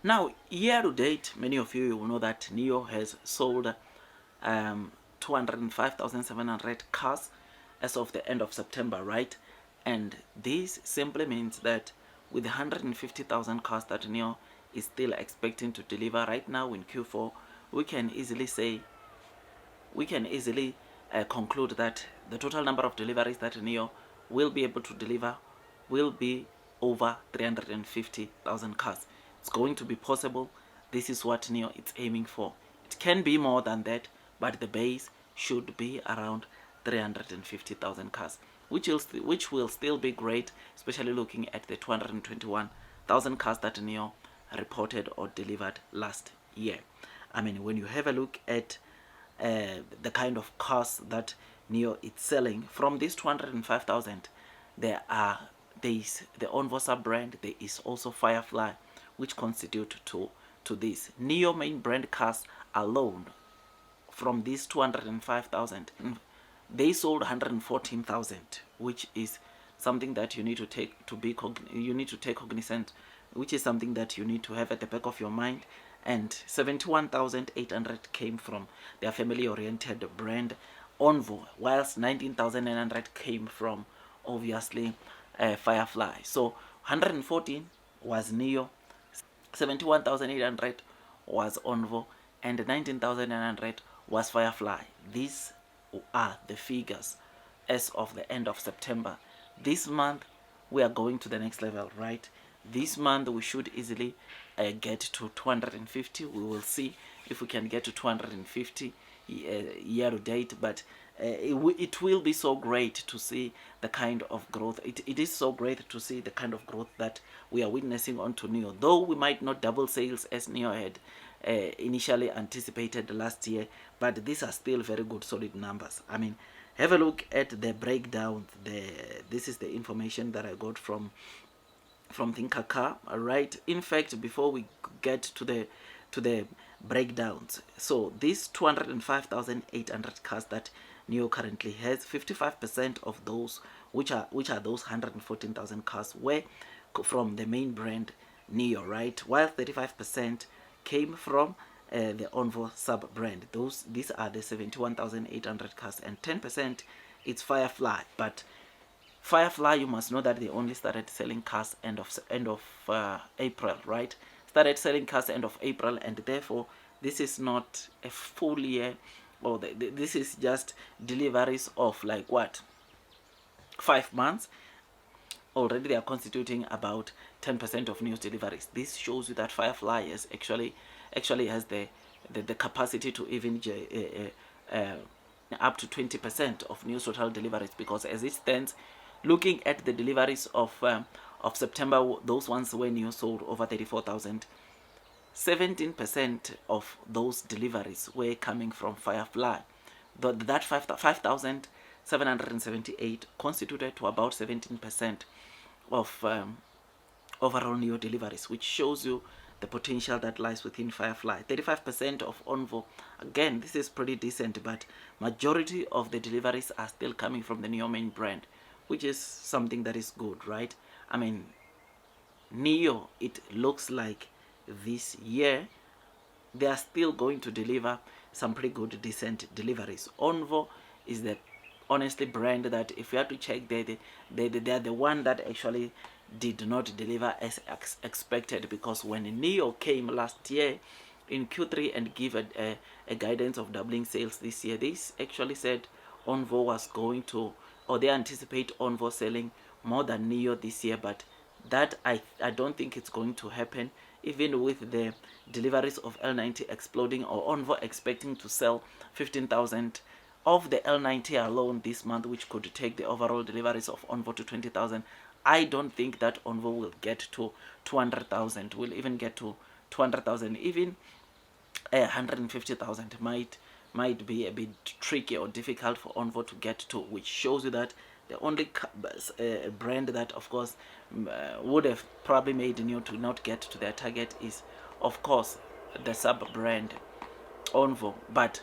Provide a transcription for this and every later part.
Now, year to date, many of you will know that NIO has sold 205,700 cars as of the end of September, right? And this simply means that with 150,000 cars that NIO is still expecting to deliver right now in Q4, we can easily say, conclude that the total number of deliveries that NIO will be able to deliver will be over 350,000 cars. It's going to be possible. This is what NIO is aiming for. It can be more than that, but the base should be around 350,000 cars, which will still be great, especially looking at the 221,000 cars that NIO reported or delivered last year. I mean, when you have a look at the kind of cars that NIO is selling, from these 205,000, there is the ONVO sub-brand, there is also FIREFLY, which constitute to this. NIO main brand cars alone, from these 205,000, they sold 114,000, which is something that you need to take cognizant, which is something that you need to have at the back of your mind. And 71,800 came from their family-oriented brand ONVO, whilst 19,900 came from, obviously, FIREFLY. So 114 was NIO, 71,800 was ONVO, and 19,900 was FIREFLY. These are the figures as of the end of September. This month we are going to the next level, right? This month we should easily get to 250. We will see if we can get to 250 year to date, but it will be so great to see the kind of growth. It is so great to see the kind of growth that we are witnessing onto NIO. Though we might not double sales as NIO had initially anticipated last year, but these are still very good, solid numbers. I mean, have a look at the breakdown. This is the information that I got from Thinkaka. All right. In fact, before we get to the breakdowns, so these 205,800 cars that NIO currently has, 55% of those, which are those 114,000 cars, were from the main brand NIO, right? While 35% came from the ONVO sub brand. These are the 71,800 cars, and 10% it's FIREFLY. But FIREFLY, you must know that they only started selling cars end of April, right? Started selling cars end of April, and therefore this is not a full year, or this is just deliveries of like what, 5 months. Already they are constituting about 10% of NIO's deliveries. This shows you that FIREFLY is actually has the capacity to even up to 20% of NIO's total deliveries, because as it stands, looking at the deliveries of September, those ones when NIO sold over 34,000, 17% of those deliveries were coming from FIREFLY. That 5,778 constituted to about 17% of overall NIO deliveries, which shows you the potential that lies within FIREFLY. 35% of ONVO, again, this is pretty decent, but majority of the deliveries are still coming from the NIO main brand, which is something that is good, right? I mean, NIO, it looks like this year they are still going to deliver some pretty good, decent deliveries. ONVO is the honestly brand that, if you have to check, they are the one that actually did not deliver as expected, because when NIO came last year in Q3 and give a guidance of doubling sales this year, they actually said ONVO was going to, or they anticipate ONVO selling more than NIO this year, but that I don't think it's going to happen, even with the deliveries of L90 exploding, or ONVO expecting to sell 15,000 of the L90 alone this month, which could take the overall deliveries of ONVO to 20,000. I don't think that ONVO will get to 200,000, will even get to 200,000. Even 150,000 might be a bit tricky or difficult for ONVO to get to, which shows you that the only brand that, of course, would have probably made NIO to not get to their target is, of course, the sub-brand ONVO. But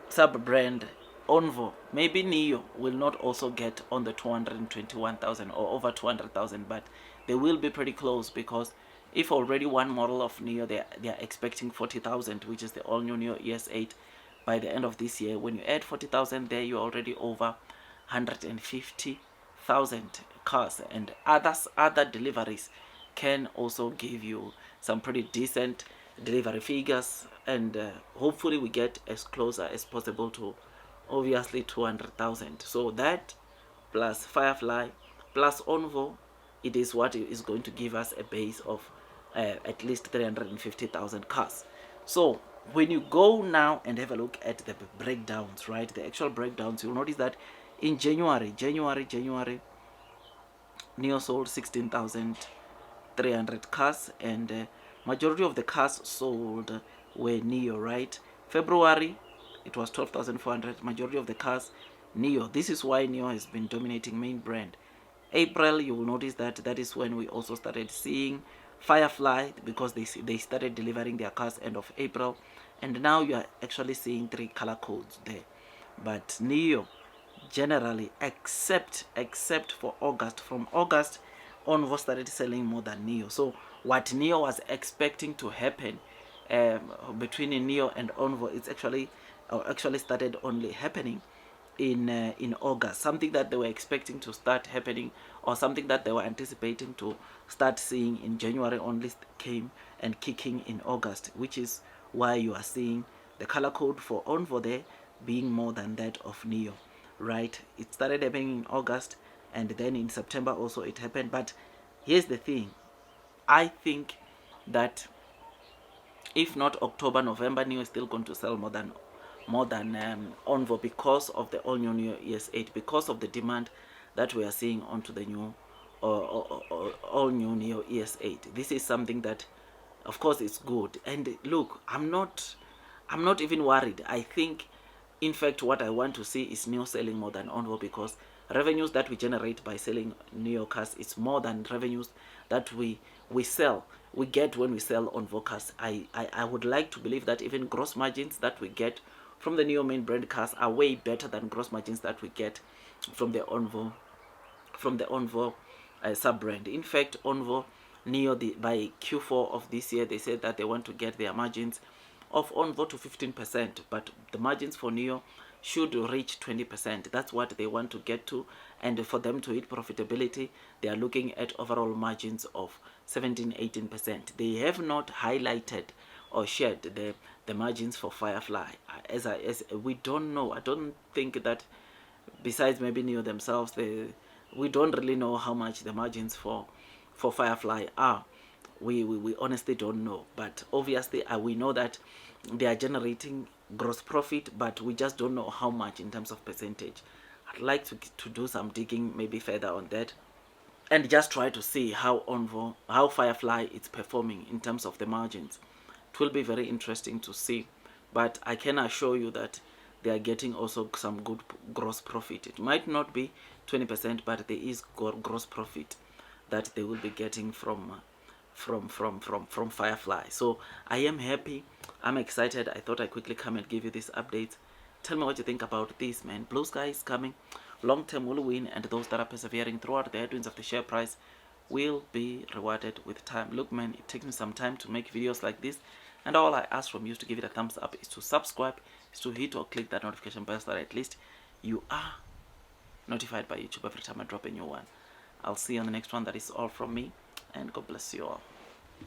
sub-brand ONVO, maybe NIO will not also get on the 221,000 or over 200,000, but they will be pretty close, because If already one model of NIO they are expecting 40,000, which is the all new NIO ES8 by the end of this year, when you add 40,000 there, you're already over 150,000 cars, and other deliveries can also give you some pretty decent delivery figures, and hopefully we get as closer as possible to obviously 200,000. So that plus Firefly plus ONVO, it is what is going to give us a base of at least 350,000 cars. So when you go now and have a look at the breakdowns, right, the actual breakdowns, you'll notice that in January, NIO sold 16,300 cars, and majority of the cars sold were NIO, right? February, it was 12,400, majority of the cars NIO. This is why NIO has been dominating main brand. April, you will notice that that is when we also started seeing Firefly, because they started delivering their cars end of April, and now you are actually seeing 3 color codes there. But NIO generally, except for August, from August ONVO started selling more than NIO. So what NIO was expecting to happen between NIO and ONVO, it's actually started only happening in August. Something that they were expecting to start happening, or something that they were anticipating to start seeing in January, only came and kicking in August, which is why you are seeing the color code for ONVO there being more than that of NIO, right? It started happening in August, and then in September also it happened. But here's the thing, I think that if not October, November, NIO is still going to sell more than ONVO, because of the all new NIO ES8, because of the demand that we are seeing onto the new all new NIO ES8. This is something that, of course, is good. And look, I'm not even worried. I think, in fact, what I want to see is NIO selling more than ONVO, because revenues that we generate by selling NIO cars is more than revenues that we get when we sell ONVO cars. I would like to believe that even gross margins that we get from the NIO main brand cars are way better than gross margins that we get from the ONVO sub brand. In fact, ONVO NIO, by Q4 of this year, they said that they want to get their margins of ONVO to 15%, but the margins for NIO should reach 20%. That's what they want to get to, and for them to hit profitability, they are looking at overall margins of 17-18%. They have not highlighted or shared the margins for Firefly. As we don't know. I don't think that, besides maybe NIO themselves, we don't really know how much the margins for Firefly are. We honestly don't know, but obviously we know that they are generating gross profit, but we just don't know how much in terms of percentage. I'd like to do some digging maybe further on that, and just try to see how Firefly is performing in terms of the margins. It will be very interesting to see, but I can assure you that they are getting also some good gross profit. It might not be 20%, but there is gross profit that they will be getting from Firefly. So I am happy, I'm excited. I thought I'd quickly come and give you this update. Tell me what you think about this, man. Blue sky is coming, long term will win, and those that are persevering throughout the headwinds of the share price will be rewarded with time. Look, man, it takes me some time to make videos like this, and all I ask from you is to give it a thumbs up, is to subscribe, is to hit or click that notification bell, so that at least you are notified by YouTube every time I drop a new one. I'll see you on the next one. That is all from me, and God bless you all.